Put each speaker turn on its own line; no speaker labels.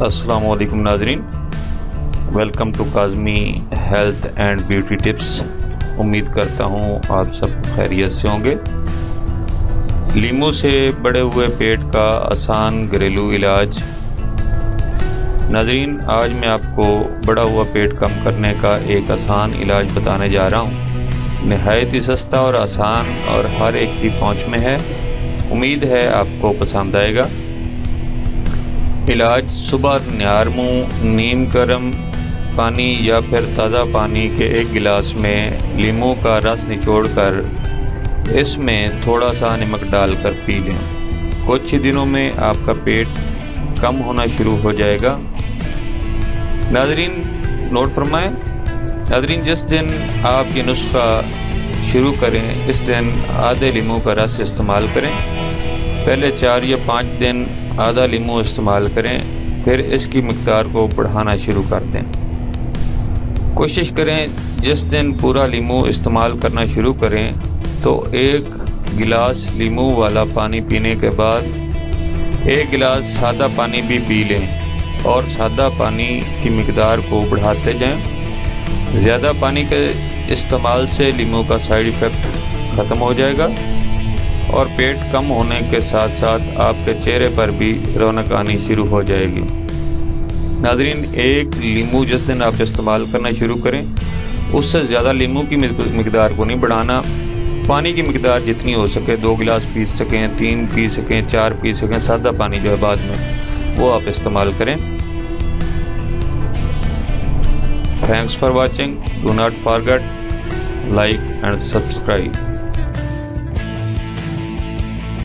अस्सलामु अलैकुम नाज़रीन, welcome to Kazmi health and beauty tips. उम्मीद करता हूँ आप सब खैरियत से होंगे। लीमू से बढ़े हुए पेट का आसान घरेलू इलाज। नाज़रीन, आज मैं आपको बढ़ा हुआ पेट कम करने का एक आसान इलाज बताने जा रहा हूँ। नहायत ही सस्ता और आसान और हर एक की पहुँच में है। उम्मीद है आपको पसंद आएगा। इलाज: सुबह निहार मुँह नीम गर्म पानी या फिर ताज़ा पानी के एक गिलास में लीमू का रस निचोड़कर इसमें थोड़ा सा नमक डालकर पी लें। कुछ ही दिनों में आपका पेट कम होना शुरू हो जाएगा। नाज़रीन, नोट फरमाएं। नाज़रीन, जिस दिन आप ये नुस्खा शुरू करें इस दिन आधे लीमू का रस इस्तेमाल करें। पहले 4 या 5 दिन आधा लीमू इस्तेमाल करें, फिर इसकी मिक़दार को बढ़ाना शुरू कर दें। कोशिश करें जिस दिन पूरा लीमू इस्तेमाल करना शुरू करें तो 1 गिलास लीमू वाला पानी पीने के बाद 1 गिलास सादा पानी भी पी लें और सादा पानी की मिक़दार को बढ़ाते जाएं। ज़्यादा पानी के इस्तेमाल से लीमू का साइड इफ़ेक्ट ख़त्म हो जाएगा और पेट कम होने के साथ साथ आपके चेहरे पर भी रौनक आनी शुरू हो जाएगी। नाज़रीन, 1 लीमू जिस दिन आप इस्तेमाल करना शुरू करें उससे ज़्यादा लीमू की मिक़दार को नहीं बढ़ाना। पानी की मिक़दार जितनी हो सके 2 गिलास पी सकें, 3 पी सकें, 4 पी सकें। सादा पानी जो है बाद में वो आप इस्तेमाल करें। Thanks for watching. Do not forget like and subscribe.